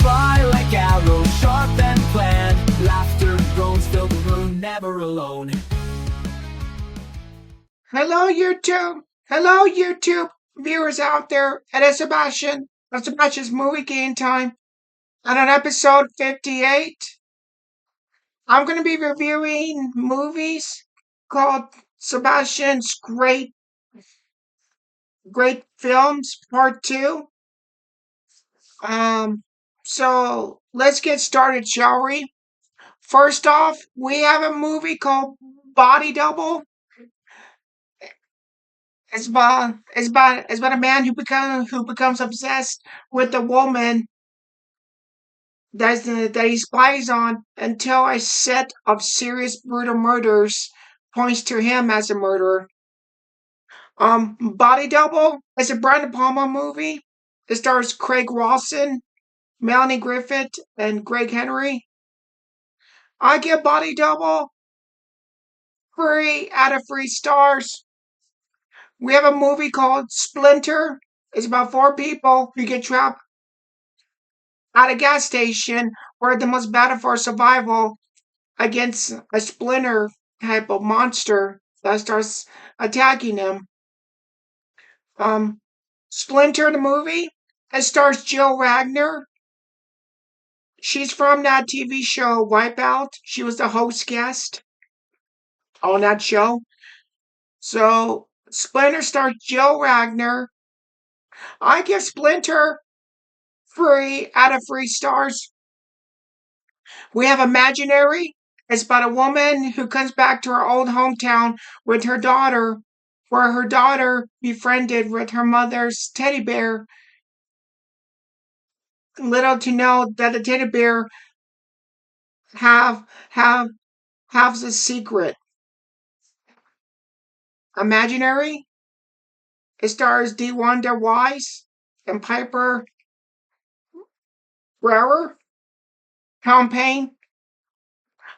fly like arrows, sharp and planned. Laughter groans fill the room, never alone. Hello, YouTube. Hello, YouTube viewers out there. It is Sebastian of Sebastian's Movie Game Time. And on episode 58, I'm going to be reviewing movies called Sebastian's Great Films Part 2. So let's get started, shall we? First off, we have a movie called Body Double. It's about a man who becomes obsessed with a woman that he spies on until a set of serious brutal murders points to him as a murderer. Body Double is a Brian De Palma movie. It stars Craig Rawson, Melanie Griffith, and Greg Henry. I give Body Double 3 out of 3 stars. We have a movie called Splinter. It's about 4 people who get trapped at a gas station where they must battle for survival against a splinter type of monster that starts attacking them. Splinter, the movie, it stars Jill Wagner. She's from that TV show Wipeout. She was the host guest on that show. So Splinter stars Jill Wagner. I give Splinter 3 out of 3 stars. We have Imaginary. It's about a woman who comes back to her old hometown with her daughter, where her daughter befriended with her mother's teddy bear. Little to know that the teddy bear have have has a secret. Imaginary. It stars DeWanda Wise and Piper Brower. Tom Payne.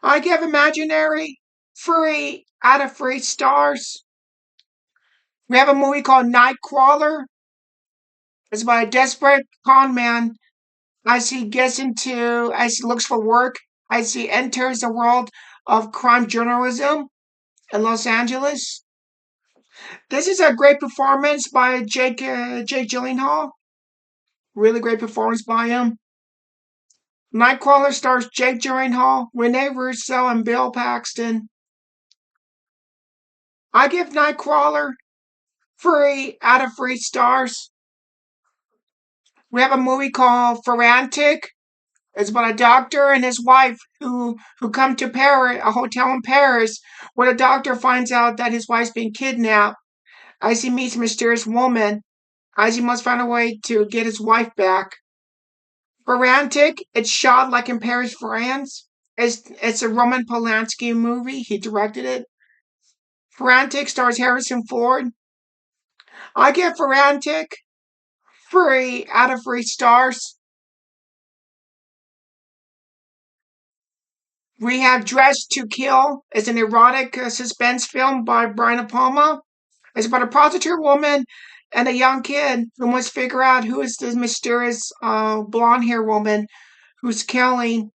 I give Imaginary 3 out of 3 stars. We have a movie called Nightcrawler. It's about a desperate con man as he looks for work, as he enters the world of crime journalism in Los Angeles. This is a great performance by Jake Gyllenhaal. Really great performance by him. Nightcrawler stars Jake Gyllenhaal, Rene Russo, and Bill Paxton. I give Nightcrawler 3 out of 3 stars. We have a movie called Frantic. It's about a doctor and his wife who come to Paris, a hotel in Paris, where the doctor finds out that his wife's been kidnapped. As he meets a mysterious woman, as he must find a way to get his wife back. Frantic, it's shot like in Paris, France. It's a Roman Polanski movie. He directed it. Frantic stars Harrison Ford. I give Frantic 3 out of 3 stars. We have Dress to Kill. It's an erotic suspense film by Brian De Palma. It's about a prostitute woman and a young kid who must figure out who is this mysterious blonde hair woman who's trying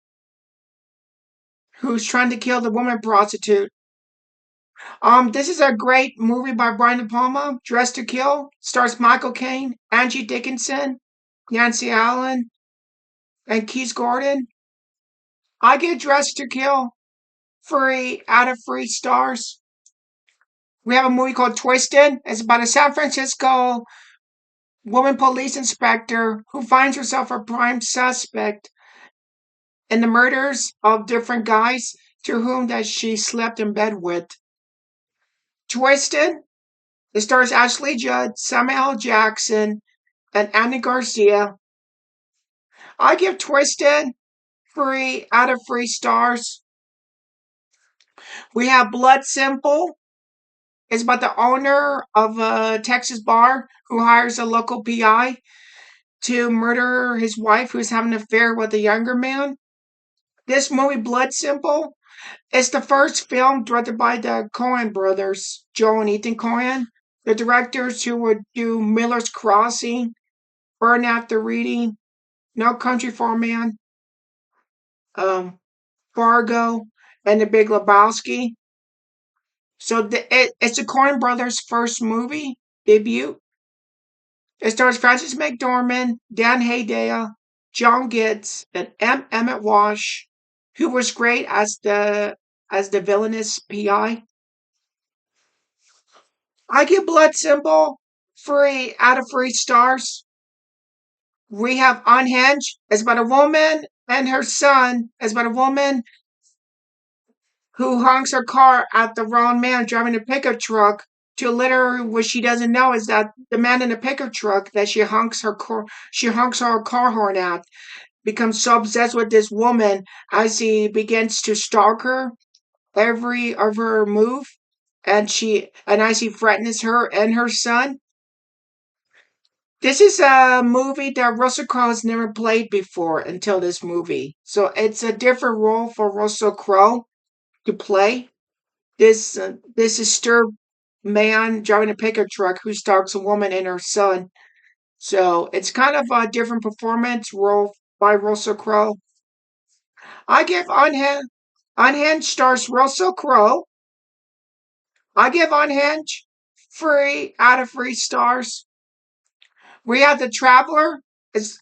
to kill the woman prostitute. This is a great movie by Brian De Palma. Dress to Kill stars Michael Caine, Angie Dickinson, Nancy Allen, and Keith Gordon. I give Dress to Kill 3 out of 3 stars. We have a movie called Twisted. It's about a San Francisco woman police inspector who finds herself a prime suspect in the murders of different guys to whom that she slept in bed with. Twisted. It stars Ashley Judd, Samuel L. Jackson, and Andy Garcia. I give Twisted 3 out of 3 stars. We have Blood Simple. It's about the owner of a Texas bar who hires a local PI to murder his wife who's having an affair with a younger man. This movie, Blood Simple, is the first film directed by the Coen brothers, Joe and Ethan Coen, the directors who would do Miller's Crossing, Burn After Reading, No Country for a Man, um, Fargo, and The Big Lebowski. So it's the Coen Brothers' first movie debut. It stars Frances McDormand, Dan Hedaya, John Gitz, and Emmett Walsh, who was great as the villainous PI. I give Blood Simple 3 out of 3 stars. We have Unhinged. It's about a woman and her son. It's about a woman who honks her car at the wrong man driving a pickup truck. To literally what she doesn't know is that the man in the pickup truck that she honks her car horn at becomes so obsessed with this woman as he begins to stalk her every of her move, and as he threatens her and her son. This is a movie that Russell Crowe has never played before until this movie. So it's a different role for Russell Crowe to play. This disturbed man driving a pickup truck who stalks a woman and her son. So it's kind of a different performance role by Russell Crowe. I give Unhinged stars Russell Crowe. I give Unhinged 3 out of 3 stars. We have The Traveler. It's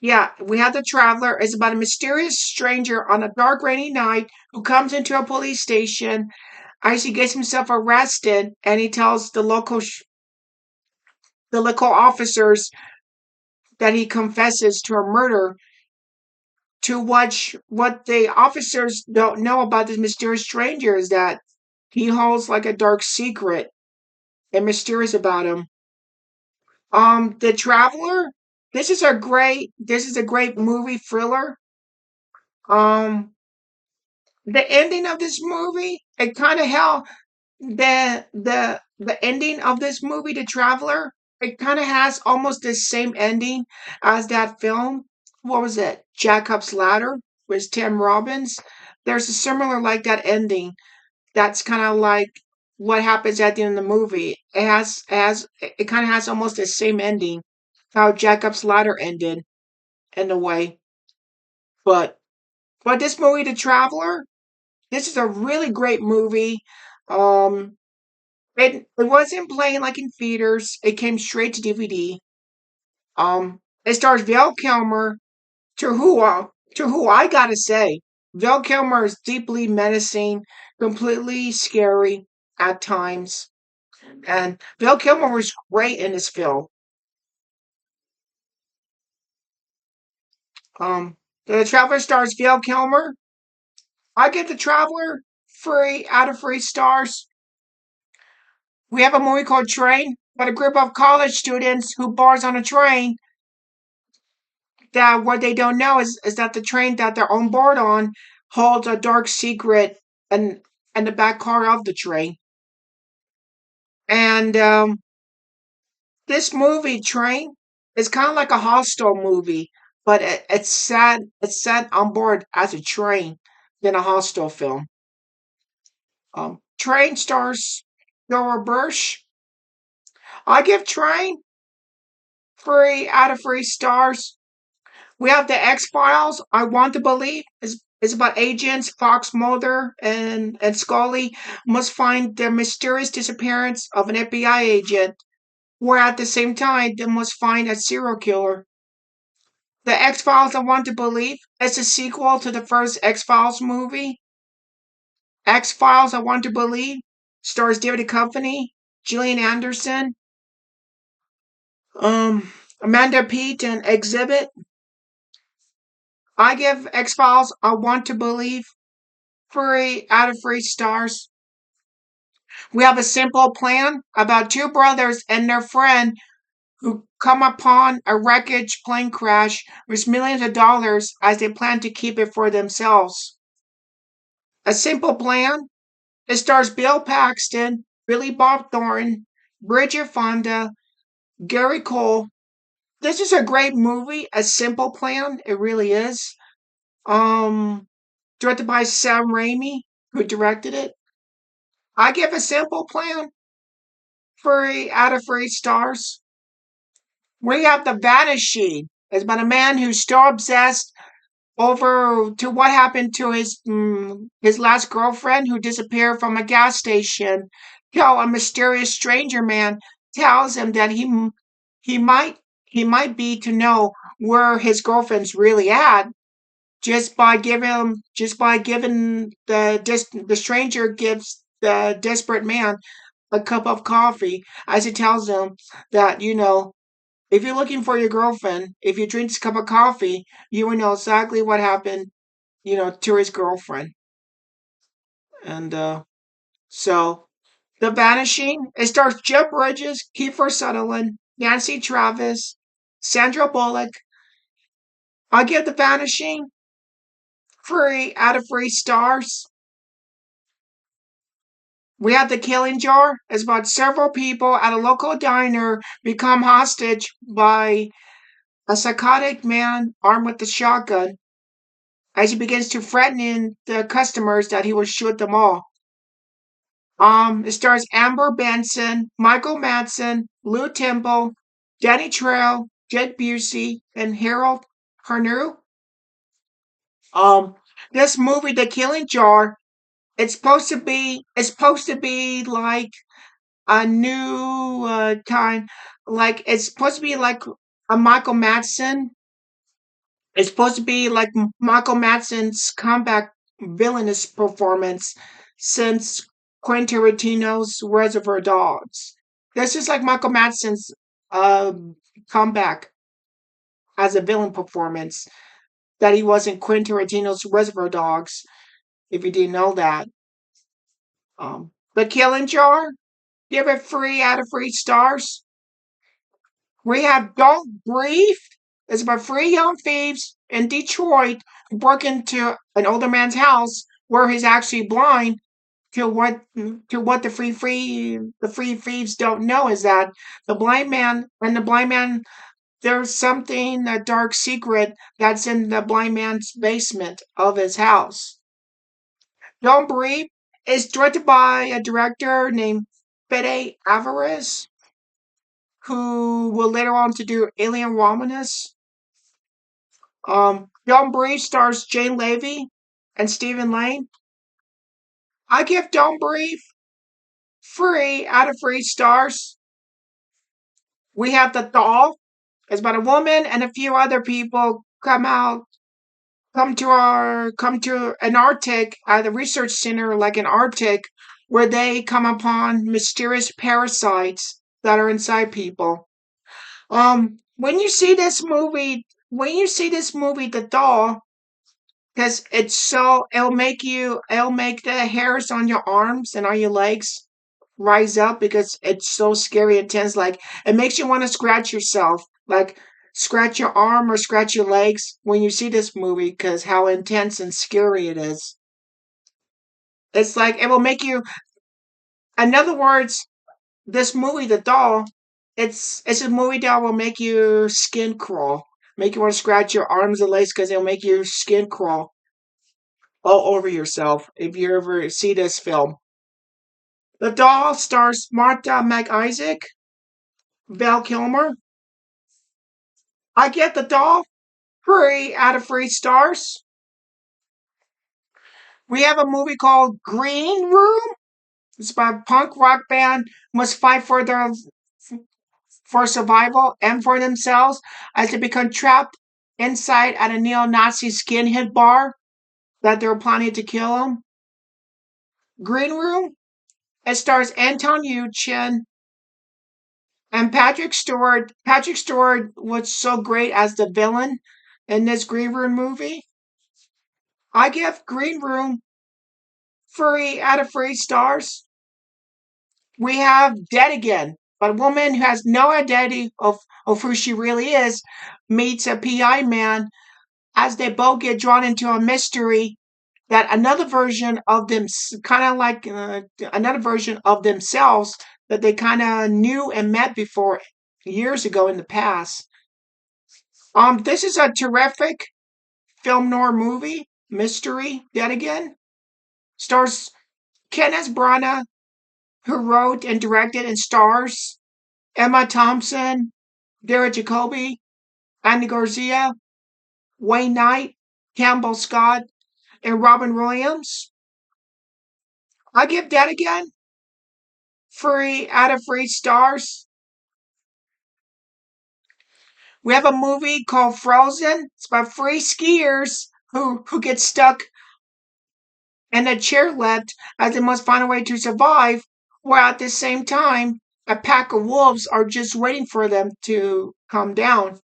Yeah, we have The Traveler. It's about a mysterious stranger on a dark, rainy night who comes into a police station as he gets himself arrested, and he tells the local officers that he confesses to a murder. To watch what the officers don't know about this mysterious stranger is that he holds like a dark secret and mysterious about him. The Traveler. This is a great movie thriller. Um, the ending of this movie, it kind of held the ending of this movie, The Traveler. It kind of has almost the same ending as that film. What was it? Jacob's Ladder with Tim Robbins. There's a similar like that ending. That's kind of like what happens at the end of the movie. It kind of has almost the same ending how Jacob's Ladder ended in a way. But this movie, The Traveler, this is a really great movie. Um, it wasn't playing like in theaters. It came straight to DVD. It stars Val Kilmer, to who I gotta say, Val Kilmer is deeply menacing, completely scary at times, and Val Kilmer was great in this film. Um, the Traveler stars Val Kilmer. I give The Traveler 3 out of 3 stars. We have a movie called Train, about a group of college students who bars on a train. That what they don't know is that the train that they're on board on holds a dark secret and the back car of the train. And this movie, Train, is kind of like a hostel movie, but it's set on board as a train than a hostel film. Train stars Nora Bursch. I give Train 3 out of 3 stars. We have the X Files. I Want to Believe is about agents Fox Mulder and Scully must find the mysterious disappearance of an FBI agent, where at the same time they must find a serial killer. The X Files I Want to Believe is a sequel to the first X Files movie. X Files I Want to Believe stars David Duchovny, Gillian Anderson, Amanda Peet, and Exhibit. I give X Files I Want to Believe 3 out of 3 stars. We have a simple plan about 2 brothers and their friend who come upon a wreckage plane crash with millions of dollars as they plan to keep it for themselves. A simple plan. It stars Bill Paxton, Billy Bob Thornton, Bridget Fonda, Gary Cole. This is a great movie. A simple plan. It really is. Um, Directed by Sam Raimi, who directed it. I give a simple plan 3 out of 3 stars. We have The Vanishing. It's about a man who's still obsessed over to what happened to his last girlfriend who disappeared from a gas station. Till a mysterious stranger man tells him that he might he might be to know where his girlfriend's really at just by giving the stranger gives the desperate man a cup of coffee as he tells him that if you're looking for your girlfriend, if you drink this cup of coffee, you will know exactly what happened, to his girlfriend. And so, The Vanishing, it stars Jeff Bridges, Kiefer Sutherland, Nancy Travis, Sandra Bullock. I give The Vanishing 3 out of 3 stars. We have The Killing Jar. It's about several people at a local diner become hostage by a psychotic man armed with a shotgun as he begins to threaten the customers that he will shoot them all. It stars Amber Benson, Michael Madsen, Lou Temple, Danny Trejo, Jed Busey, and Harold Harneau. Um, this movie, The Killing Jar, it's supposed to be like a new kind, like it's supposed to be like a Michael Madsen. It's supposed to be like Michael Madsen's comeback villainous performance since Quentin Tarantino's Reservoir Dogs. This is like Michael Madsen's uh, comeback as a villain performance that he was in Quentin Tarantino's Reservoir Dogs. If you didn't know that, The Killing Jar, give it 3 out of 3 stars. We have Don't Breathe. It's about 3 young thieves in Detroit who break into an older man's house where he's actually blind. To what the three thieves don't know is that the blind man there's something a dark secret that's in the blind man's basement of his house. Don't Breathe is directed by a director named Fede Alvarez, who will later on to do Alien Romulus. Don't Breathe stars Jane Levy and Stephen Lane. I give Don't Breathe 3 out of 3 stars. We have The Doll. It's about a woman and a few other people come to an Arctic at a research center like an Arctic where they come upon mysterious parasites that are inside people. When you see this movie, The Doll, because it'll make the hairs on your arms and on your legs rise up because it's so scary and tense. Like it makes you want to scratch yourself, like scratch your arm or scratch your legs when you see this movie because how intense and scary it is. It's like it will make you. In other words, this movie, The Doll, it's a movie that will make you skin crawl, make you want to scratch your arms and legs because it'll make you skin crawl all over yourself if you ever see this film. The Doll stars Martha McIsaac, Val Kilmer. I get The Doll 3 out of 3 stars. We have a movie called Green Room. It's about a punk rock band must fight for survival and for themselves as they become trapped inside at a neo-Nazi skinhead bar that they're planning to kill them. Green Room. It stars Anton Yelchin and Patrick Stewart. Patrick Stewart was so great as the villain in this Green Room movie. I give Green Room 3 out of 3 stars. We have Dead Again. A woman who has no identity of who she really is meets a PI man as they both get drawn into a mystery that another version of them, kind of like another version of themselves that they kind of knew and met before years ago in the past. This is a terrific film noir movie, mystery. Dead Again stars Kenneth Branagh, who wrote and directed and stars Emma Thompson, Dara Jacoby, Andy Garcia, Wayne Knight, Campbell Scott, and Robin Williams. I give that again 3 out of 3 stars. We have a movie called Frozen. It's about 3 skiers who get stuck in a chairlift as they must find a way to survive, while at the same time a pack of wolves are just waiting for them to come down.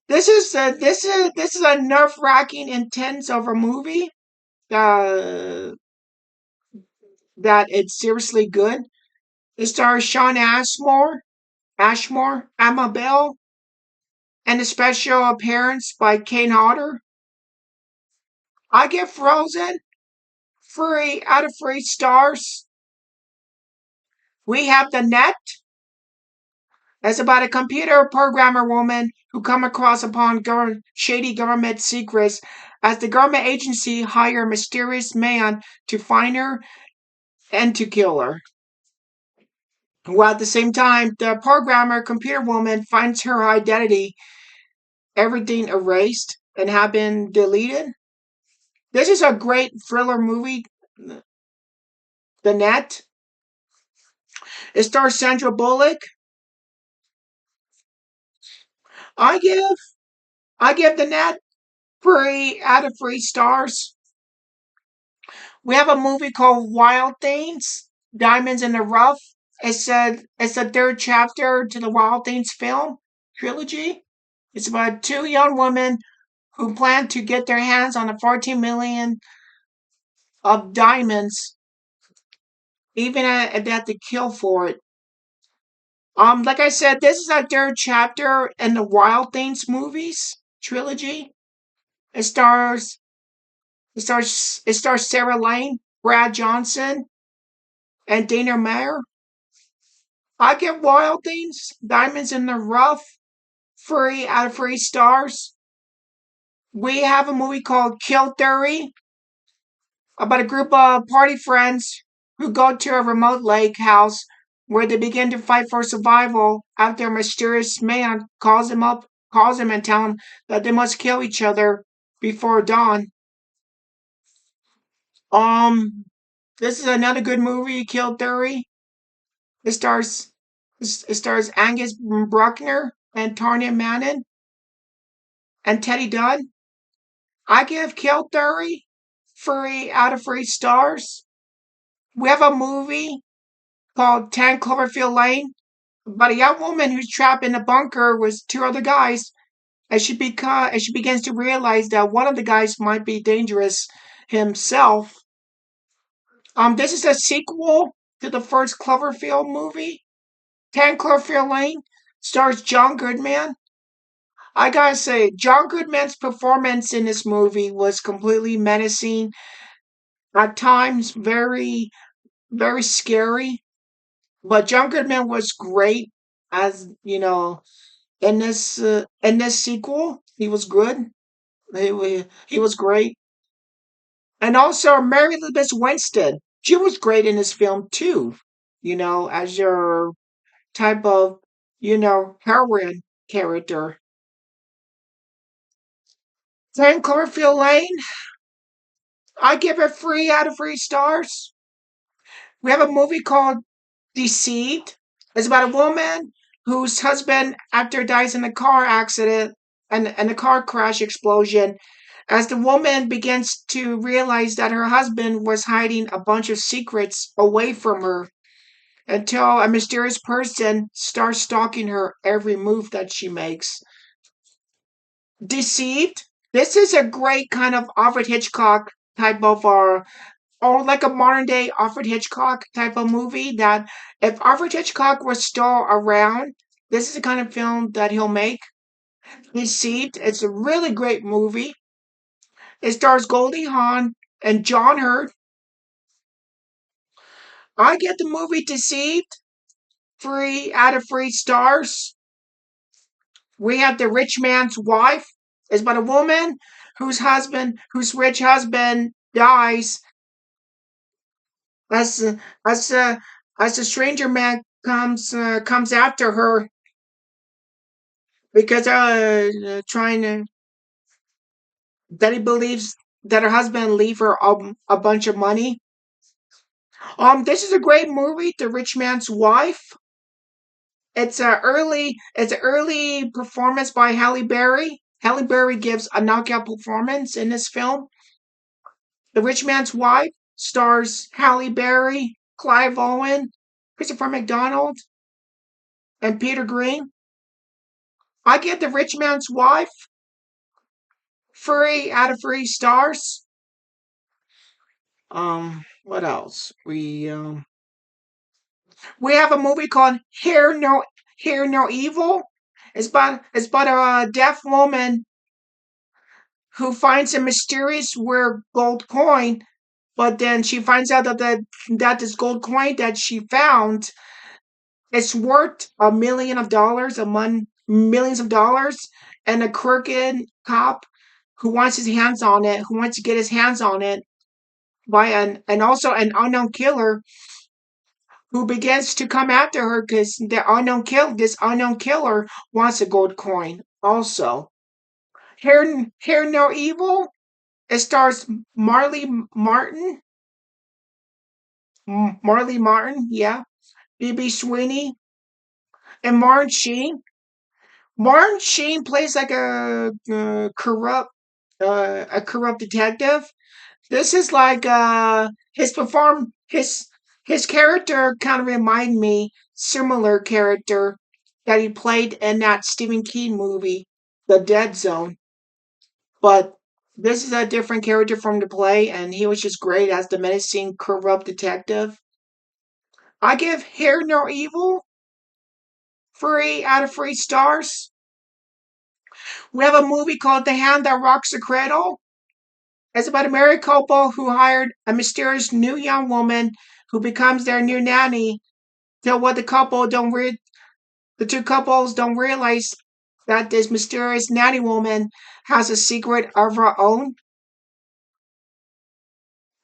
This is a nerve-wracking, intense of a movie. Uh, that it's seriously good. It stars Sean Ashmore, Emma Bell, and a special appearance by Kane Hodder. I give Frozen 3 out of 3 stars. We have The Net. It's about a computer programmer woman who come across upon shady government secrets as the government agency hire a mysterious man to find her and to kill her. While at the same time, the programmer computer woman finds her identity, everything erased and have been deleted. This is a great thriller movie, The Net. It stars Sandra Bullock. I give I give The Net 3 out of 3 stars. We have a movie called Wild Things, Diamonds in the Rough. It's the third chapter to the Wild Things film trilogy. It's about 2 young women who plan to get their hands on the 14 million of diamonds, even at that to kill for it. Like I said, this is our third chapter in the Wild Things movies trilogy. It stars it stars Sarah Lane, Brad Johnson, and Dana Meyer. I give Wild Things, Diamonds in the Rough 3 out of 3 stars. We have a movie called Kill Theory about a group of party friends who go to a remote lake house where they begin to fight for survival after a mysterious man calls them and tells them that they must kill each other before dawn. Um, this is another good movie, Kill Theory. It stars it stars Angus Bruckner and Tanya Manon and Teddy Dunn. I give Kill Theory 3 out of 3 stars. We have a movie called 10 Cloverfield Lane about a young woman who's trapped in a bunker with 2 other guys as she begins to realize that one of the guys might be dangerous himself. This is a sequel to the first Cloverfield movie. 10 Cloverfield Lane stars John Goodman. I gotta say, John Goodman's performance in this movie was completely menacing, at times very scary. But John Goodman was great as in this sequel. He was good. He was great. And also Mary Elizabeth Winstead. She was great in this film too. As your type of heroine character. 10 Cloverfield Lane. I give it 3 out of 3 stars. We have a movie called Deceived. It's about a woman whose husband after dies in a car accident and a car crash explosion. As the woman begins to realize that her husband was hiding a bunch of secrets away from her until a mysterious person starts stalking her every move that she makes. Deceived. This is a great kind of Alfred Hitchcock type of or like a modern day Alfred Hitchcock type of movie that if Alfred Hitchcock was still around, this is the kind of film that he'll make. Deceived. It's a really great movie. It stars Goldie Hawn and John Hurt. I get the movie Deceived 3 out of 3 stars. We have The Rich Man's Wife. It's about a woman whose rich husband dies as as uh, as a stranger man comes after her because trying to that he believes that her husband leave her a bunch of money. This is a great movie, The Rich Man's Wife. It's a early performance by Halle Berry. Halle Berry gives a knockout performance in this film. The Rich Man's Wife stars Halle Berry, Clive Owen, Christopher McDonald, and Peter Green. I give The Rich Man's Wife 3 out of 3 stars. What else? We have a movie called Hear No Evil. It's about a deaf woman who finds a mysterious rare gold coin, but then she finds out that this gold coin that she found is worth $1 million, millions of dollars, and a crooked cop who wants to get his hands on it by and also an unknown killer who begins to come after her because this unknown killer wants a gold coin also. Hear No Evil. It stars Marley Martin, yeah, B.B. Sweeney, and Martin Sheen. Martin Sheen plays like a corrupt detective. This is like his character kind of remind me similar character that he played in that Stephen King movie, The Dead Zone. But this is a different character from the play, and he was just great as the menacing corrupt detective. I give Hear No Evil 3 out of 3 stars. We have a movie called The Hand That Rocks the Cradle. It's about a married couple who hired a mysterious new young woman who becomes their new nanny. Till what the two couples don't realize that this mysterious nanny woman has a secret of her own.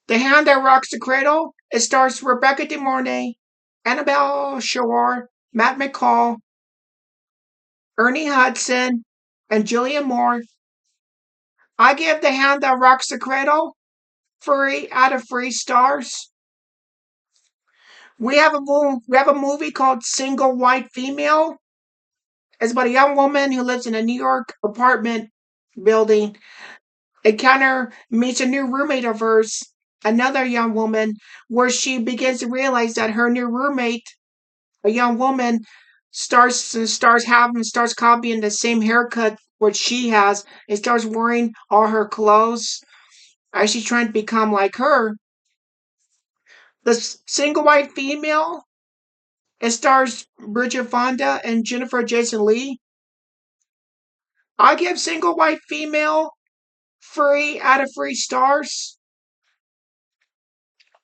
The Hand That Rocks the Cradle. It stars Rebecca De Mornay, Annabelle Shore, Matt McCall, Ernie Hudson, and Julian Moore. I give The Hand That Rocks the Cradle 3 out of 3 stars. We have a movie called Single White Female. It's about a young woman who lives in a New York apartment building. Encounter meets a new roommate of hers, another young woman, where she begins to realize that her new roommate, a young woman, starts copying the same haircut what she has and starts wearing all her clothes as she's trying to become like her. The Single White Female. It stars Bridget Fonda and Jennifer Jason Leigh. I give Single White Female 3 out of 3 stars.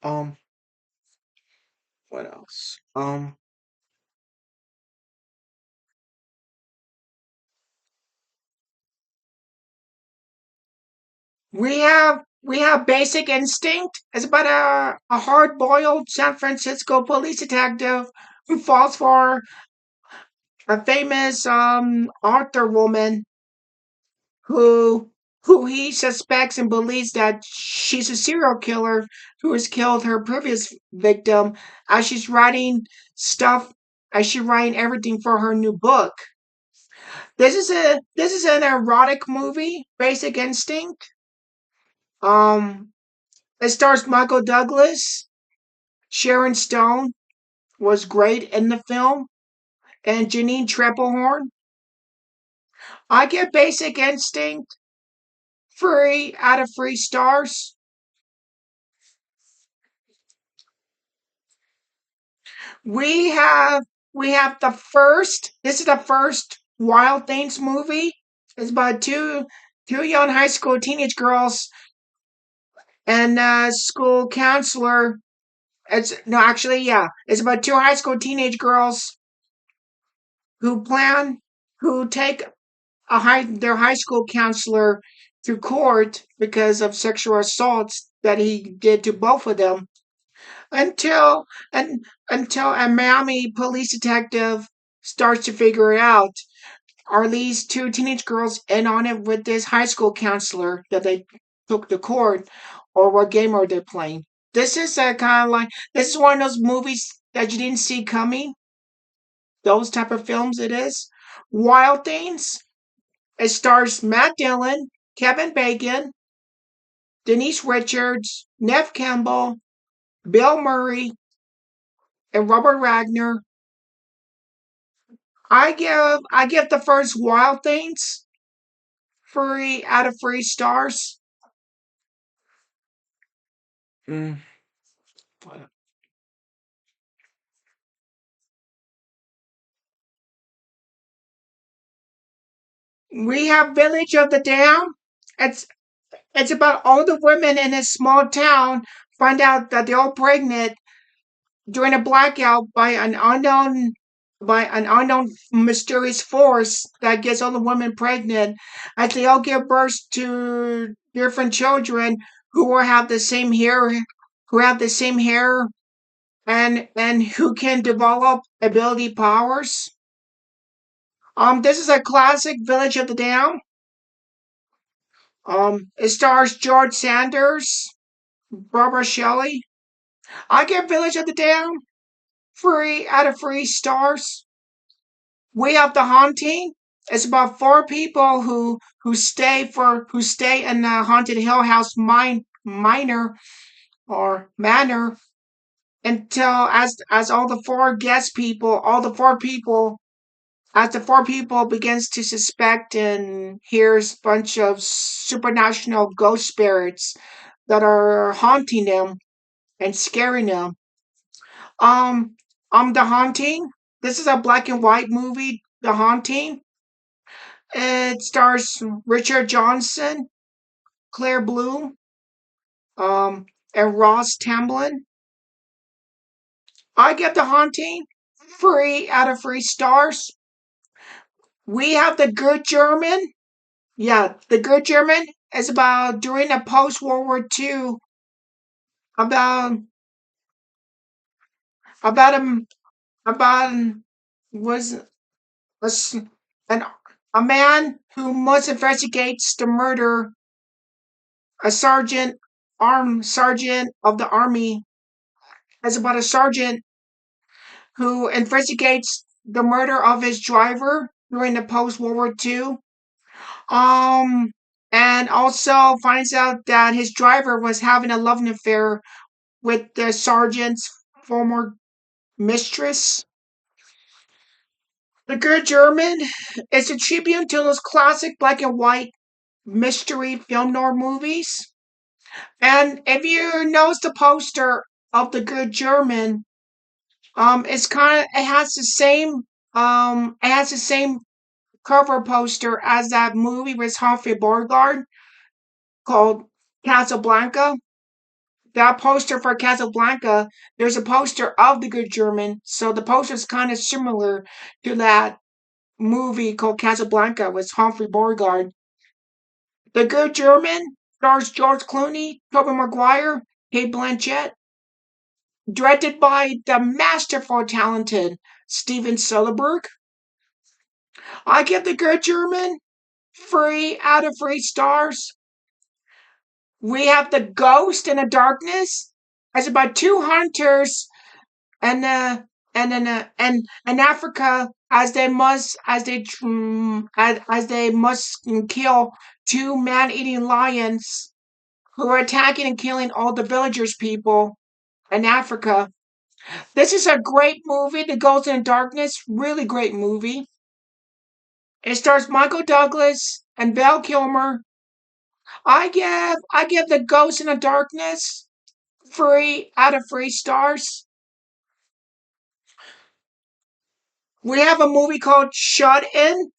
Um, what else? We have Basic Instinct. It's about a hard-boiled San Francisco police detective who falls for a famous author woman who who he suspects and believes that she's a serial killer who has killed her previous victim as stuff she's writing everything for her new book. This is an erotic movie, Basic Instinct. Um it stars Michael Douglas. Sharon Stone was great in the film, and Janine Trepelhorn. I give Basic Instinct 3 out of 3 stars. We have we have the first. This is the first Wild Things movie. It's about two young high school teenage girls and a school counselor. It's no, actually, yeah, it's about two high school teenage girls who plan who take their high school counselor to court because of sexual assaults that he did to both of them until and until a Miami police detective starts to figure it out. are these two teenage girls in on it with this high school counselor that they took to court, or what game are they playing? This is a kind of like this is one of those movies that you didn't see coming. Those type of films it is. Wild Things. It stars Matt Dillon, Kevin Bacon, Denise Richards, Nev Campbell, Bill Murray, and Robert Wagner. I give the first Wild Things 3 out of 3 stars. Mm. We have Village of the Dam. It's it's about all the women in a small town find out that they're all pregnant during a blackout by an unknown mysterious force that gets all the women pregnant as they all give birth to different children who will have the same hair and who can develop ability powers. This is a classic Village of the Dam. It stars George Sanders, Barbara Shelley. I give Village of the Dam 3 out of 3 stars. We have The Haunting. It's about 4 people who stay in the haunted Hill House minor or manor until as all the 4 people as the 4 people begins to suspect and hears a bunch of supernatural ghost spirits that are haunting them and scaring them. Um, The Haunting. This is a black and white movie. The Haunting. It stars Richard Johnson, Claire Bloom, and Ross Tamblyn. I give The Haunting 3 out of 3 stars. We have The Good German. Yeah, The Good German is about during the post World War II about about him about was was an a man who must investigates the murder a armed sergeant of the army. It's about a sergeant who investigates the murder of his driver during the post World War II. Um, and also finds out that his driver was having a loving affair with the sergeant's former mistress. The Good German is a tribute to those classic black and white mystery film noir movies. And if you notice the poster of The Good German, it has the same cover poster as that movie with Humphrey Bogart called Casablanca. That poster for Casablanca, there's a poster of The Good German, so the poster is kind of similar to that movie called Casablanca with Humphrey Bogart. The Good German stars George Clooney, Tobey Maguire, Kate Blanchett, directed by the masterful, talented Steven Soderbergh. I give The Good German 3 out of 3 stars. We have The Ghost in the Darkness. It's about 2 hunters and in Africa as they must kill 2 man-eating lions who are attacking and killing all the villagers people in Africa. This is a great movie, The Ghost in the Darkness. Really great movie. It stars Michael Douglas and Val Kilmer. I give The Ghost in the Darkness 3 out of 3 stars. We have a movie called Shut In.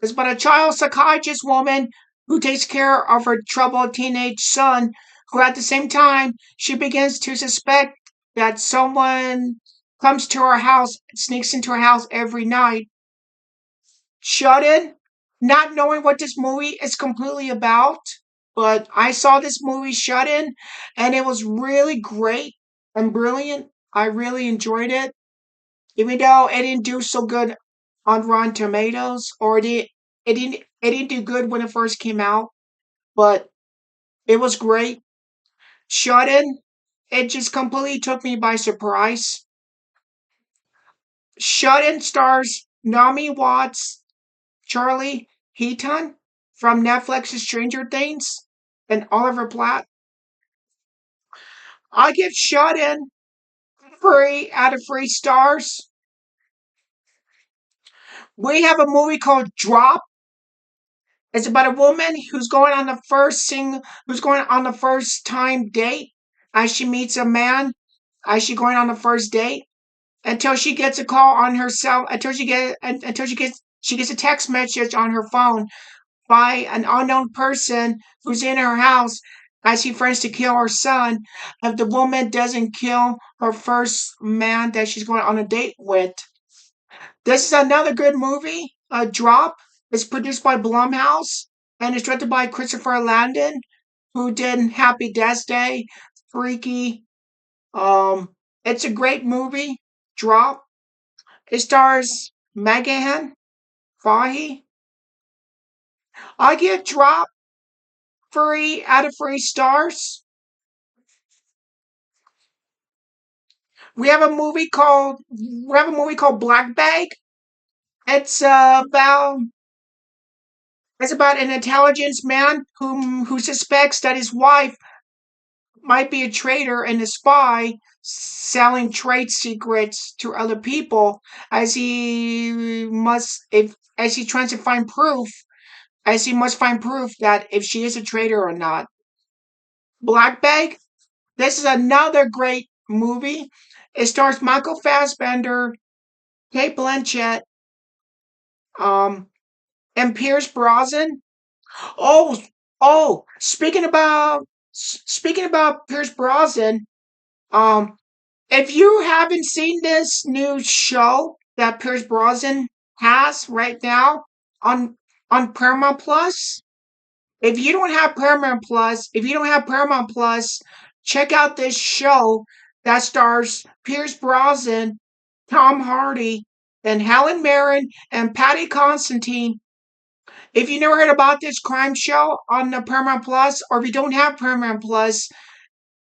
It's about a child psychiatrist woman who takes care of her troubled teenage son, who at the same time she begins to suspect that someone comes to her house, sneaks into her house every night. Shut In, not knowing what this movie is completely about, but I saw this movie Shut In, and it was really great and brilliant. I really enjoyed it, even though it didn't do so good on Rotten Tomatoes, or It didn't do good when it first came out, but it was great. Shut In, it just completely took me by surprise. Shut In stars Naomi Watts, Charlie Heaton from Netflix's Stranger Things, and Oliver Platt. I give Shut In 3 out of 3 stars. We have a movie called Drop. It's about a woman who's going on the first time date as she meets a man as she going on the first date until she gets a call on her cell until she gets a text message on her phone by an unknown person who's in her house as he threatens to kill her son if the woman doesn't kill her first man that she's going on a date with. This is another good movie. Drop. It's produced by Blumhouse and it's directed by Christopher Landon, who did Happy Death Day, Freaky. It's a great movie. Drop. It stars Megan Fahy. I give Drop 3 out of 3 stars. We have a movie called Black Bag. It's about an intelligence man who suspects that his wife might be a traitor and a spy selling trade secrets to other people as he tries to find proof as he must find proof that if she is a traitor or not. Black Bag. This is another great movie. It stars Michael Fassbender, Kate Blanchett, um, and Pierce Brosnan. Oh, oh, speaking about Pierce Brosnan, um, if you haven't seen this new show that Pierce Brosnan has right now on Paramount Plus, if you don't have Paramount Plus, check out this show that stars Pierce Brosnan, Tom Hardy, and Helen Mirren and Patty Constantine. If you never heard about this crime show on the Paramount Plus, or if you don't have Paramount Plus,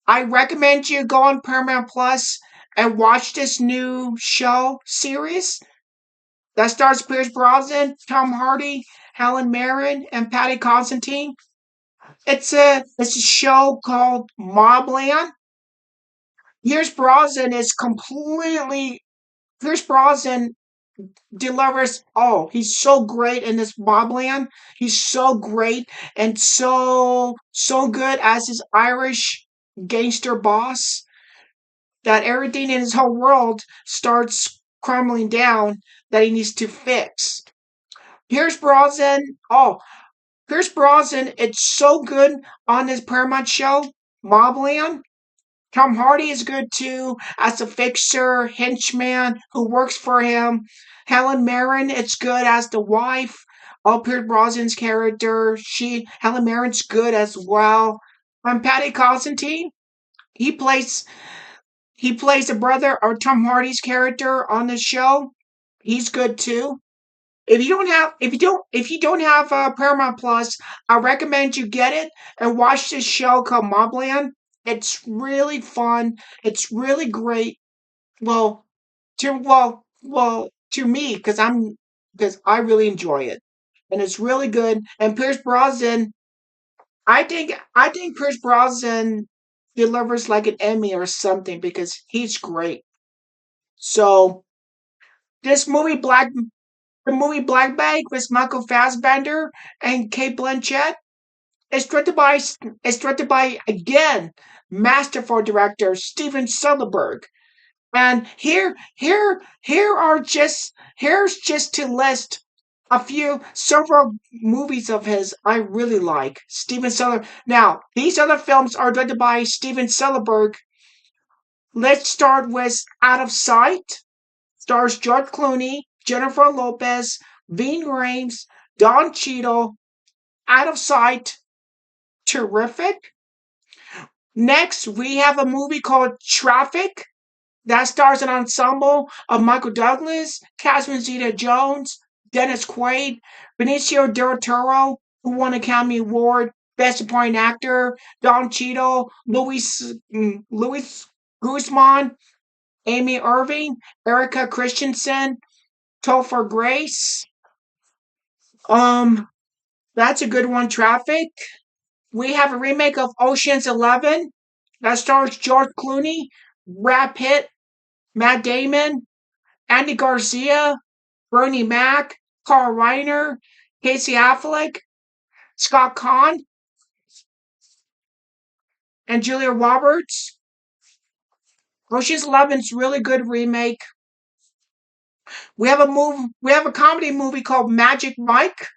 I recommend you go on Paramount Plus and watch this new show series that stars Pierce Brosnan, Tom Hardy, Helen Mirren, and Patty Constantine. It's a show called Mobland. Pierce Brosnan is completely Pierce Brosnan delivers. Oh, he's so great in this Mobland. He's so great and so good as his Irish gangster boss that everything in his whole world starts crumbling down that he needs to fix. Pierce Brosnan. Oh, Pierce Brosnan. It's so good on this Paramount show, Mobland. Tom Hardy is good too as a fixer, henchman who works for him. Helen Mirren, it's good as the wife of Pierce Brosnan's character. Helen Mirren's good as well. Patty Constantine, he plays he plays the brother of Tom Hardy's character on the show. He's good too. If you don't have Paramount Plus, I recommend you get it and watch this show called Mobland. It's really fun. It's really great. Well, to me, because I really enjoy it, and it's really good. And Pierce Brosnan, I think Pierce Brosnan delivers like an Emmy or something because he's great. So this movie Black Bag with Michael Fassbender and Kate Blanchett. It's directed by again masterful director Steven Soderbergh. And here's just to list several movies of his I really like. Steven Soderbergh. Now these other films are directed by Steven Soderbergh. Let's start with Out of Sight. Stars George Clooney, Jennifer Lopez, Ving Rhames, Don Cheadle. Out of Sight. Terrific. Next, we have a movie called Traffic that stars an ensemble of Michael Douglas, Catherine Zeta-Jones, Dennis Quaid, Benicio del Toro, who won Academy Award Best Supporting Actor, Don Cheadle, Louis Guzman, Amy Irving, Erica Christensen, Topher Grace. Um, that's a good one. Traffic. We have a remake of Ocean's 11 that stars George Clooney, Brad Pitt, Matt Damon, Andy Garcia, Bernie Mac, Carl Reiner, Casey Affleck, Scott Conn, and Julia Roberts. Ocean's 11's really good remake. We have a comedy movie called Magic Mike.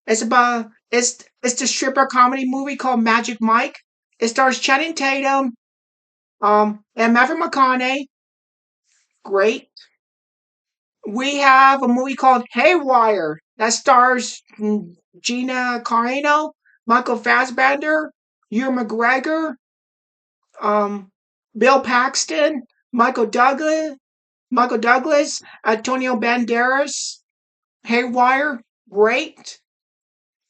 It's the stripper comedy movie called Magic Mike. It stars Channing Tatum, and Matthew McConaughey. Great. We have a movie called Haywire that stars Gina Carano, Michael Fassbender, Ewan McGregor, um, Bill Paxton, Michael Douglas, Antonio Banderas. Haywire, great.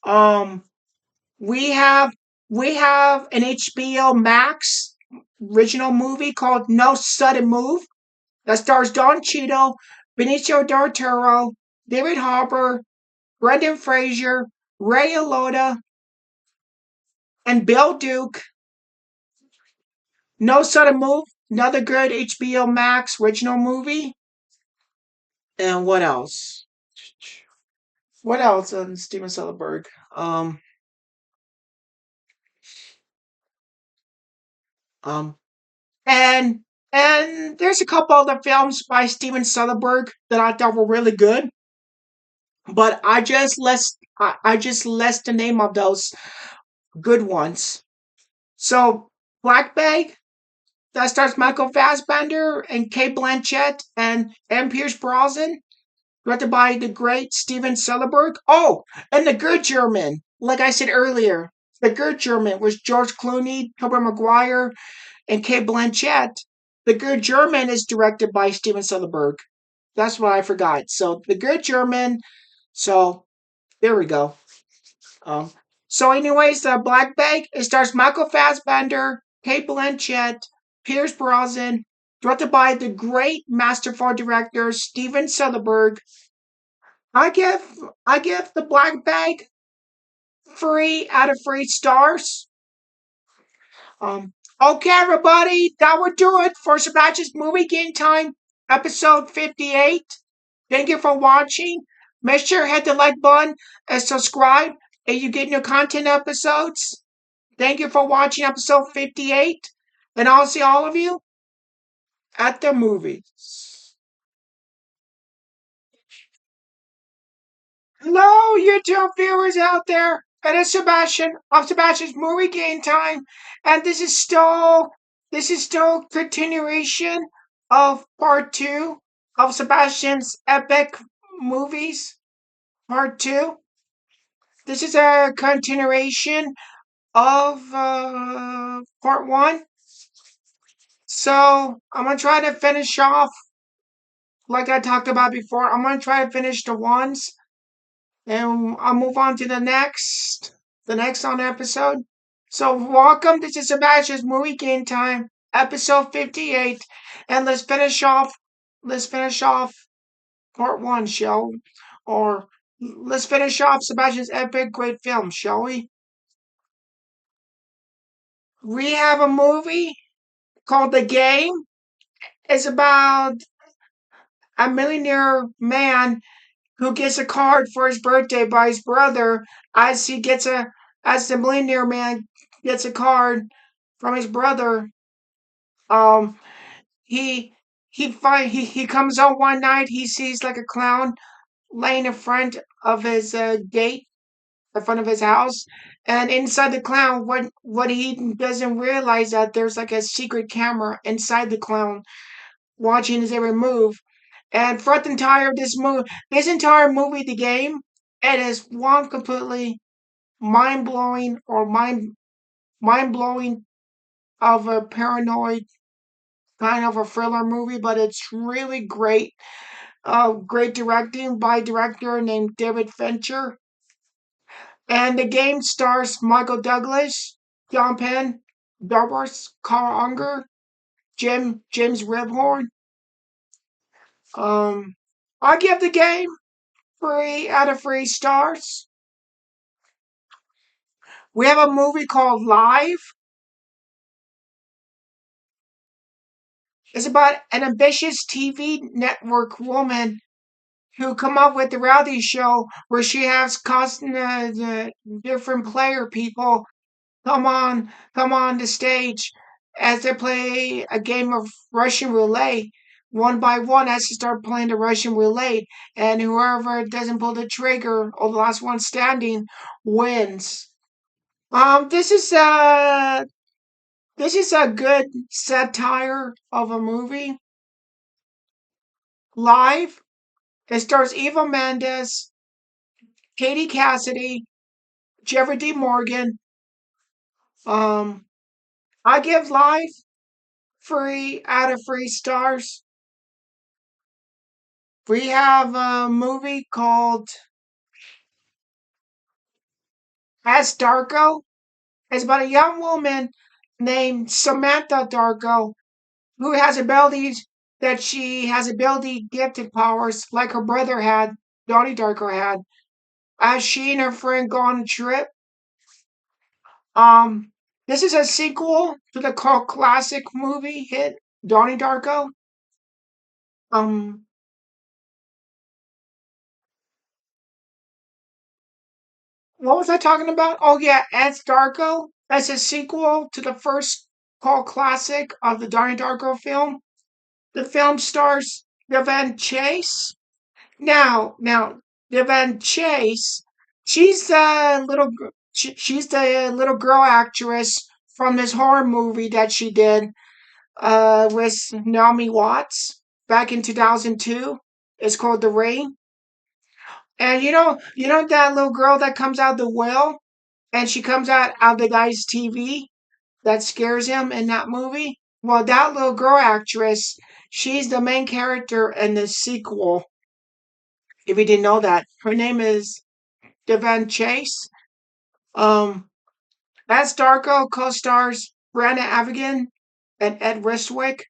Um, we have we have an HBO Max original movie called No Sudden Move that stars Don Cheadle, Benicio del Toro, David Harbour, Brendan Fraser, Ray Liotta, and Bill Duke. No Sudden Move, another good HBO Max original movie. And what else? What else on Steven Soderbergh? Um, and and there's a couple other films by Steven Soderbergh that I thought were really good, but I just list the name of those good ones. So Black Bag, that stars Michael Fassbender and Kate Blanchett and Pierce Brosnan, directed by the great Steven Soderbergh. Oh, and The Good German, like I said earlier, The Good German was George Clooney, Tobey Maguire, and Kate Blanchett. The Good German is directed by Steven Soderbergh. That's what I forgot. So The Good German. So there we go. Um, so, anyways, the Black Bag, it stars Michael Fassbender, Kate Blanchett, Pierce Brosnan, directed by the great masterful director Steven Soderbergh. I give I give the Black Bag 3 out of 3 stars. Okay, everybody, that would do it for Sebastian's Movie Game Time, episode 58. Thank you for watching. Make sure to hit the like button and subscribe, and you get new content episodes. Thank you for watching episode 58, and I'll see all of you at the movies. Hello, YouTube viewers out there. It is Sebastian of Sebastian's Movie Game Time, and this is still continuation of part 2 of Sebastian's epic movies. Part 2. This is a continuation of part 1. So I'm gonna try to finish off like I talked about before. I'm gonna try to finish the ones, and I'll move on to the next on episode. So welcome. This is Sebastian's Movie Game Time, episode 58, and let's finish off part 1, shall we? Or let's finish off Sebastian's epic great film, shall we? We have a movie called The Game. It's about a millionaire man who gets a card for his birthday by his brother as the millionaire man gets a card from his brother. Um, he comes out one night. He sees like a clown laying in front of his gate, in front of his house, and inside the clown, what he doesn't realize that there's like a secret camera inside the clown watching his every move. And for the entire this entire movie, The Game, it is one completely mind blowing or mind blowing of a paranoid kind of a thriller movie, but it's really great. Great directing by a director named David Fincher. And the game stars Michael Douglas, John Penn, Douglas, Carl Unger, James Rebhorn. Um, I give the game 3 out of 3 stars. We have a movie called Live. It's about an ambitious TV network woman who come up with the reality show where she has constant different player people come on the stage as they play a game of Russian roulette. One by one, as they start playing the Russian roulette, and whoever doesn't pull the trigger or the last one standing wins. Um, this is a this is a good satire of a movie. Live. It stars Eva Mendes, Katie Cassidy, Jeffrey D. Morgan. Um, I give Live 3 out of 3 stars. We have a movie called As Darko. It's about a young woman named Samantha Darko who has abilities that she has ability gifted powers like her brother had, Donnie Darko had. As she and her friend go on a trip, um, this is a sequel to the cult classic movie hit Donnie Darko. Um, what was I talking about? Oh yeah, As Darko. That's a sequel to the first cult classic of the Donnie Darko film. The film stars Devon Chase. Now, Devon Chase. She's the little girl actress from this horror movie that she did with Naomi Watts back in 2002. It's called The Rain. And you know that little girl that comes out of the well, and she comes out of the guy's TV that scares him in that movie. Well, that little girl actress, she's the main character in the sequel. If you didn't know that, her name is Devon Chase. Um, as Darko co-stars Brandon Avigan and Ed Ristwick.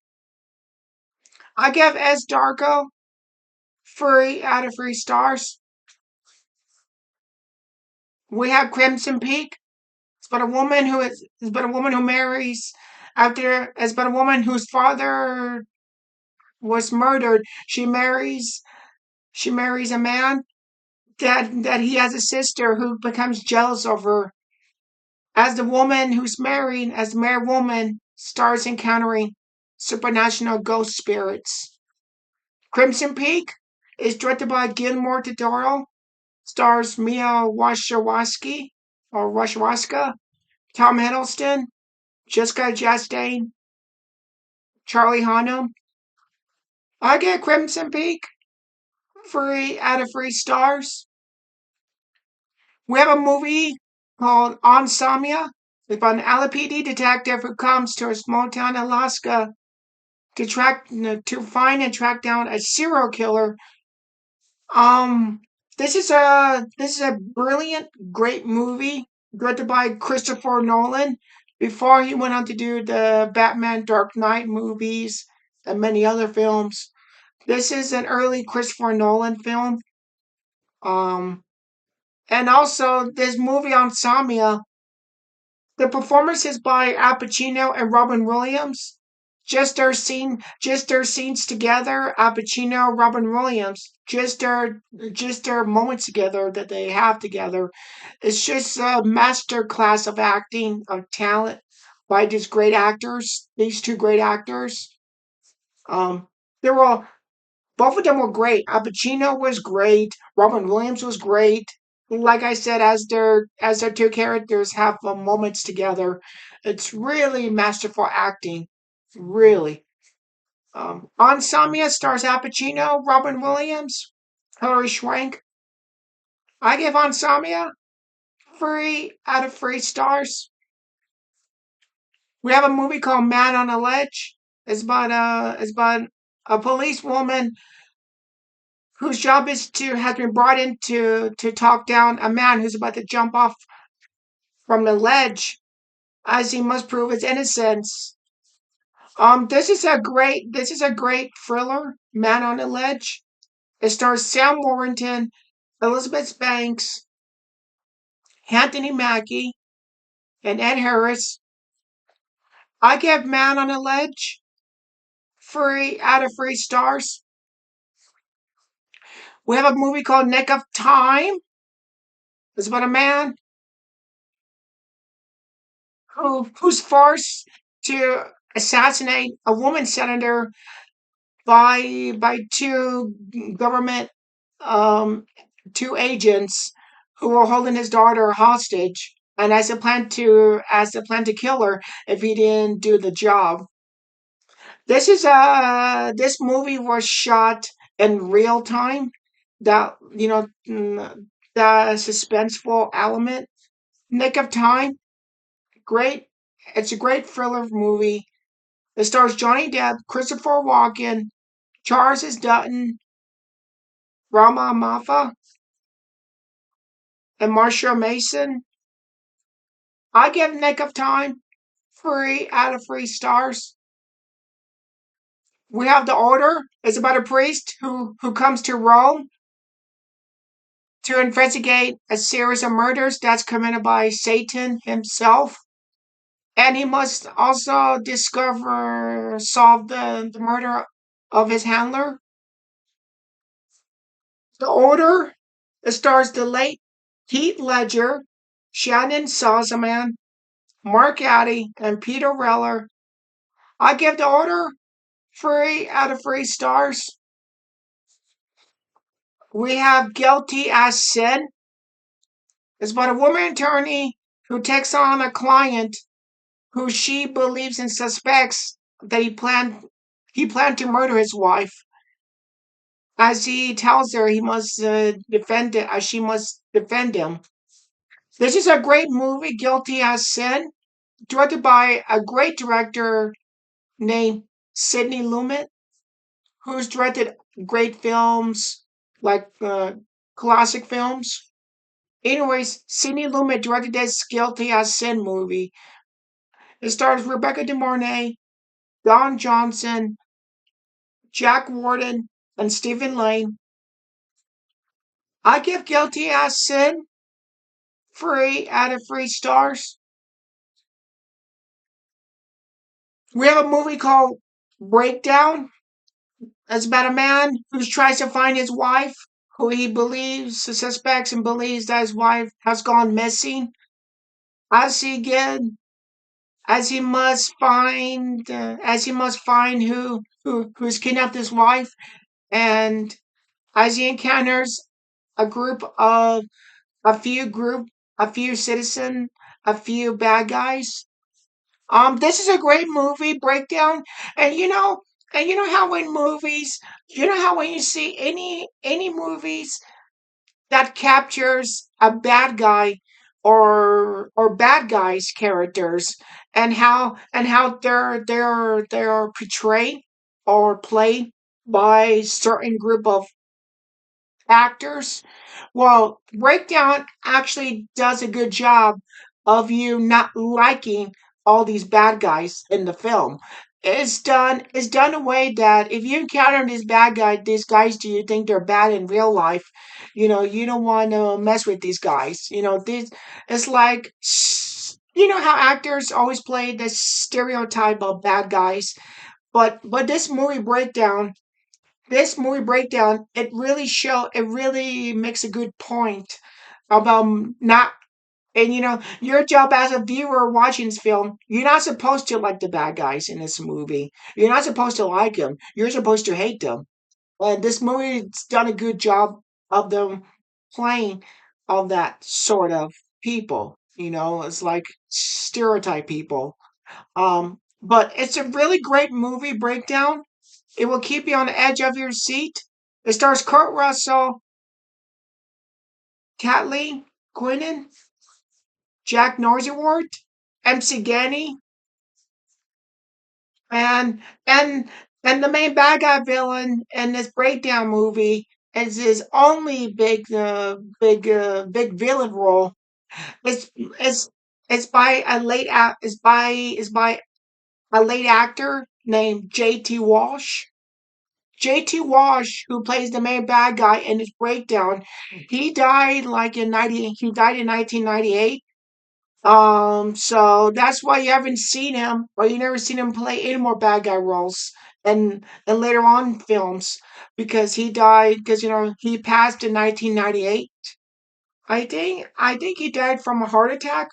I give As Darko 3 out of 3 stars. We have Crimson Peak. It's about a woman who marries after. It's about a woman whose father was murdered. She marries a man that he has a sister who becomes jealous of her. As the woman who's married, as the married woman starts encountering supernatural ghost spirits. Crimson Peak is directed by Gilmore Todoro, stars Mia Washowska, Tom Hiddleston, Jessica Chastain, Charlie Hunnam. I get Crimson Peak 3 out of 3 stars. We have a movie called Onsomnia. It's about an LAPD detective who comes to a small town in Alaska to find and track down a serial killer. Um, this is a brilliant, great movie directed by Christopher Nolan. Before he went on to do the Batman Dark Knight movies and many other films, this is an early Christopher Nolan film. Um, and also this movie Insomnia. The performances by Al Pacino and Robin Williams, just their scenes together. Al Pacino, Robin Williams, just their moments together that they have together. It's just a master class of acting, of talent by these two great actors. Um, they were all Both of them were great. Al Pacino was great. Robin Williams was great. Like I said, as their two characters have moments together, it's really masterful acting. Really. Insomnia stars Al Pacino, Robin Williams, Hilary Swank. I give Insomnia 3 out of 3 stars. We have a movie called Man on a Ledge. It's about a policewoman whose job is to has been brought in to talk down a man who's about to jump off from the ledge, as he must prove his innocence. This is a great thriller, Man on the Ledge. It stars Sam Warrington, Elizabeth Banks, Anthony Mackie, and Ed Harris. I give Man on the Ledge 3 out of 3 stars. We have a movie called Nick of Time. It's about a man who's forced to assassinate a woman senator by government um two agents who are holding his daughter hostage, and as a plan to kill her if he didn't do the job. This movie was shot in real time. That the suspenseful element. Nick of Time, great. It's a great thriller movie. It stars Johnny Depp, Christopher Walken, Charles Dutton, Rama Mafa, and Marsha Mason. I give Nick of Time 3 out of 3 stars. We have The Order. It's about a priest who comes to Rome to investigate a series of murders that's committed by Satan himself. And he must also solve the murder of his handler. The Order. It stars the late Heath Ledger, Shannon Sossaman, Mark Addy, and Peter Reller. I give The Order 3 out of 3 stars. We have Guilty as Sin. It's about a woman attorney who takes on a client who she believes and suspects that he planned to murder his wife. As he tells her he must defend it, as she must defend him. This is a great movie, Guilty as Sin, directed by a great director named Sidney Lumet, who's directed great films like classic films. Anyways, Sidney Lumet directed this Guilty as Sin movie. It stars Rebecca De Mornay, Don Johnson, Jack Warden, and Stephen Lane. I give Guilty as Sin 3 out of 3 stars. We have a movie called Breakdown. It's about a man who tries to find his wife, who he suspects and believes that his wife has gone missing. As he get, as he must find who's kidnapped his wife, and as he encounters a group of a few group, a few citizen, a few bad guys. This is a great movie breakdown, and you know how in movies, you know how when you see any movies that captures a bad guy or bad guys characters, and how they're portrayed or played by certain group of actors. Well, Breakdown actually does a good job of you not liking all these bad guys in the film. It's done in a way that if you encounter these guys, do you think they're bad in real life? You don't want to mess with these guys. It's like how actors always play this stereotype of bad guys, but this movie breakdown, it really makes a good point about not, and your job as a viewer watching this film, you're not supposed to like the bad guys in this movie. You're not supposed to like them. You're supposed to hate them. And this movie's done a good job of them playing all that sort of people. It's like stereotype people. But it's a really great movie breakdown. It will keep you on the edge of your seat. It stars Kurt Russell, Kathleen Quinlan, Jack Norsworth, MC Ganny, and and and the main bad guy villain in this breakdown movie. as his only big villain role. It's it's it's by a it's by a late actor named J.T. Walsh. J.T. Walsh, who plays the main bad guy in his breakdown, he died in 1998. So that's why you haven't seen him, or you never seen him play any more bad guy roles and later on films, because he died because he passed in 1998. I think he died from a heart attack,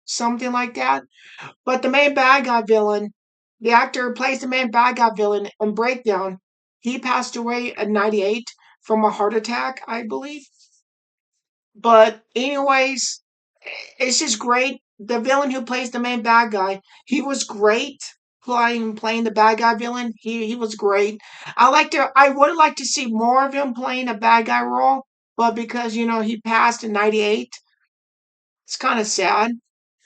something like that. But the main bad guy villain, the actor who plays the main bad guy villain in Breakdown, he passed away at 98 from a heart attack, I believe. But anyways, it's just great. The villain who plays the main bad guy, he was great playing the bad guy villain. He was great. I would like to see more of him playing a bad guy role, but because he passed in 98, it's kind of sad.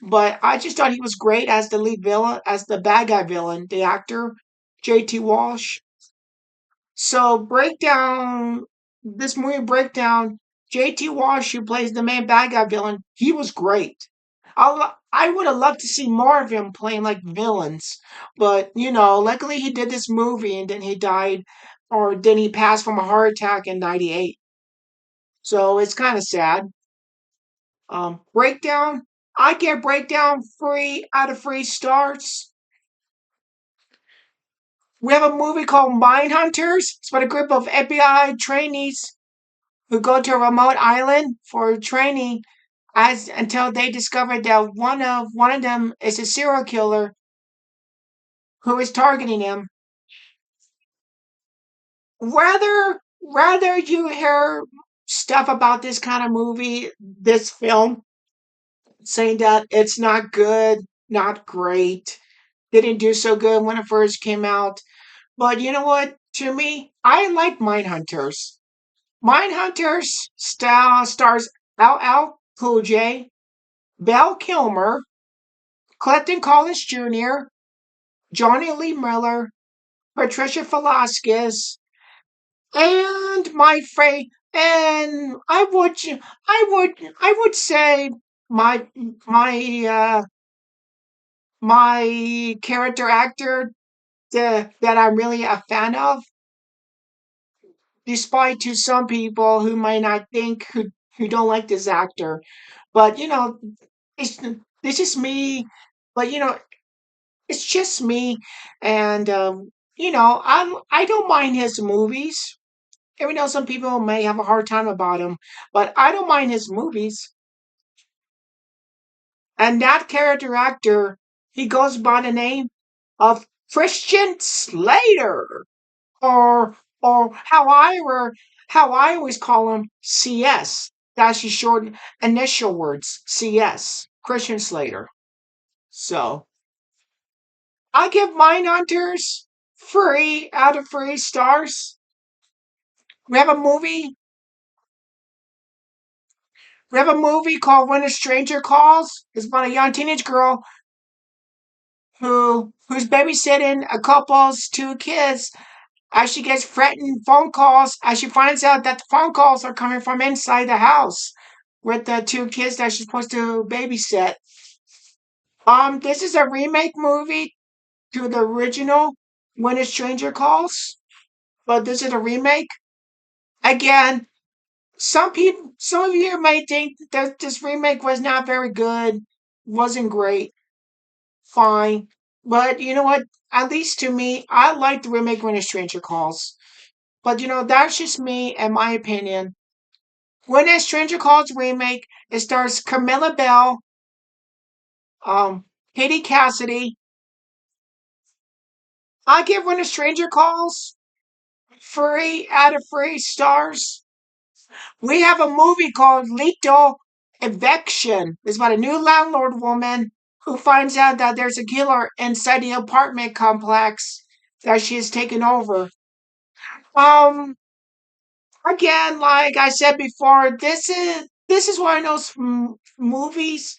But I just thought he was great as the lead villain, as the bad guy villain, the actor, J.T. Walsh. So this movie breakdown, J.T. Walsh, who plays the main bad guy villain, he was great. I would have loved to see more of him playing like villains, but luckily he did this movie and then he died, or then he passed from a heart attack in '98. So it's kind of sad. Breakdown, I get breakdown 3 out of 3 stars. We have a movie called Mine Hunters. It's about a group of FBI trainees who go to a remote island for training as until they discover that one of them is a serial killer who is targeting him. Rather you hear stuff about this kind of movie, this film, saying that it's not good, not great, didn't do so good when it first came out. But you know what? To me, I like Mindhunters. Mindhunters stars LL Cool J, Val Kilmer, Clifton Collins Jr., Johnny Lee Miller, Patricia Velasquez, and my friend, and I would say my my uh my character actor that I'm really a fan of, despite to some people who might not think who don't like this actor. But it's it's just me. But it's just me, and I don't mind his movies. Even though some people may have a hard time about him, but I don't mind his movies. And that character actor, he goes by the name of Christian Slater, or how I always call him CS. That's his short initial words, CS, Christian Slater. So I give Mindhunters 3 out of 3 stars. We have a movie. We have a movie called When a Stranger Calls. It's about a young teenage girl who's babysitting a couple's 2 kids as she gets threatened phone calls as she finds out that the phone calls are coming from inside the house with the 2 kids that she's supposed to babysit. This is a remake movie to the original When a Stranger Calls, but this is a remake. Again, some of you may think that this remake was not very good, wasn't great, fine. But you know what? At least to me, I like the remake When a Stranger Calls. But that's just me and my opinion. When a Stranger Calls remake, it stars Camilla Bell, um, Katie Cassidy. I give When a Stranger Calls 3 out of 3 stars. We have a movie called Lethal Eviction. It's about a new landlord woman who finds out that there's a killer inside the apartment complex that she has taken over. Um, Again, like I said before, this is one of those movies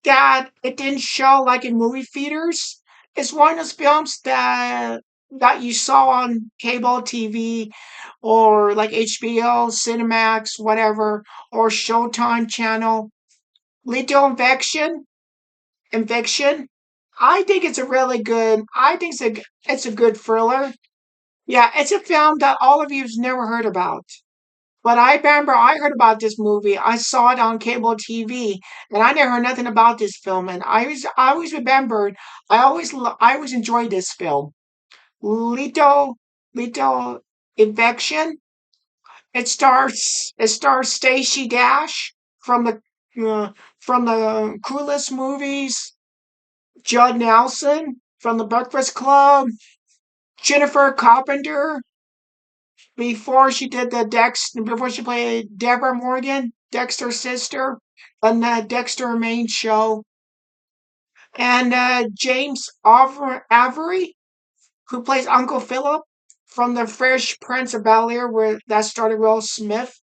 that it didn't show like in movie theaters. It's one of those films that that you saw on cable TV or like HBO, Cinemax, whatever, or Showtime channel. Little Infection. I think it's a really good. I think it's a good thriller. Yeah, it's a film that all of you've never heard about. But I remember I heard about this movie. I saw it on cable TV, and I never heard nothing about this film. And I always remembered. I always enjoyed this film. Little, Little Infection. It stars Stacey Dash from the Clueless movies. Judd Nelson from The Breakfast Club. Jennifer Carpenter before she played Deborah Morgan, Dexter's sister, on the Dexter main show, and James Avery, who plays Uncle Philip from The Fresh Prince of Bel-Air, where that started Will Smith.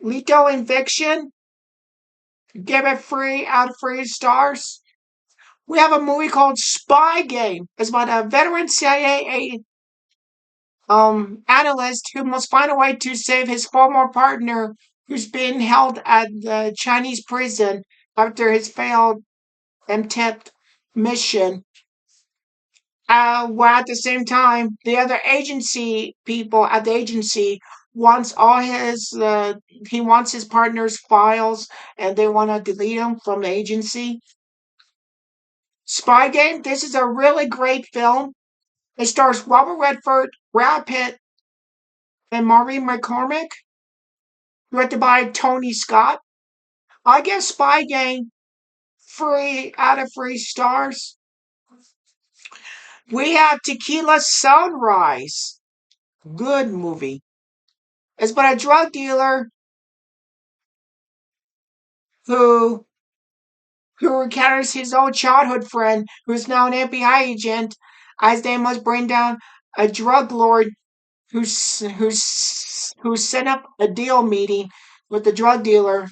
Lethal Inviction, give it 3 out of 3 stars. We have a movie called Spy Game. It's about a veteran CIA analyst who must find a way to save his former partner who's being held at the Chinese prison after his failed attempt mission. While at the same time, the other agency people at the agency wants all he wants his partner's files and they want to delete him from the agency. Spy Game. This is a really great film. It stars Robert Redford, Brad Pitt, and Maureen McCormick. Directed by Tony Scott. I give Spy Game 3 out of 3 stars. We have Tequila Sunrise. Good movie. It's about a drug dealer who who encounters his old childhood friend, who is now an FBI agent, as they must bring down a drug lord who set up a deal meeting with the drug dealer.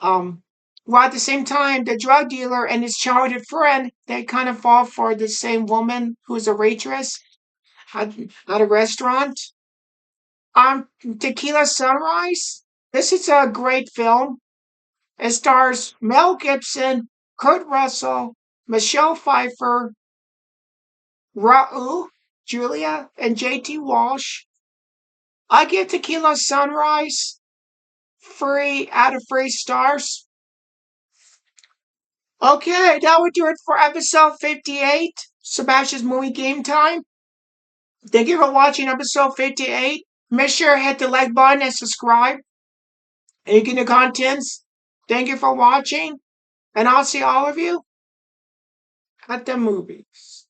While at the same time, the drug dealer and his childhood friend, they kind of fall for the same woman who's a waitress at a restaurant. Tequila Sunrise. This is a great film. It stars Mel Gibson, Kurt Russell, Michelle Pfeiffer, Raul, Julia, and JT Walsh. I give Tequila Sunrise 3 out of 3 stars. Okay, that would do it for episode 58, Sebastian's Movie Game Time. Thank you for watching episode 58. Make sure to hit the like button and subscribe. And you get the contents. Thank you for watching, and I'll see all of you at the movies.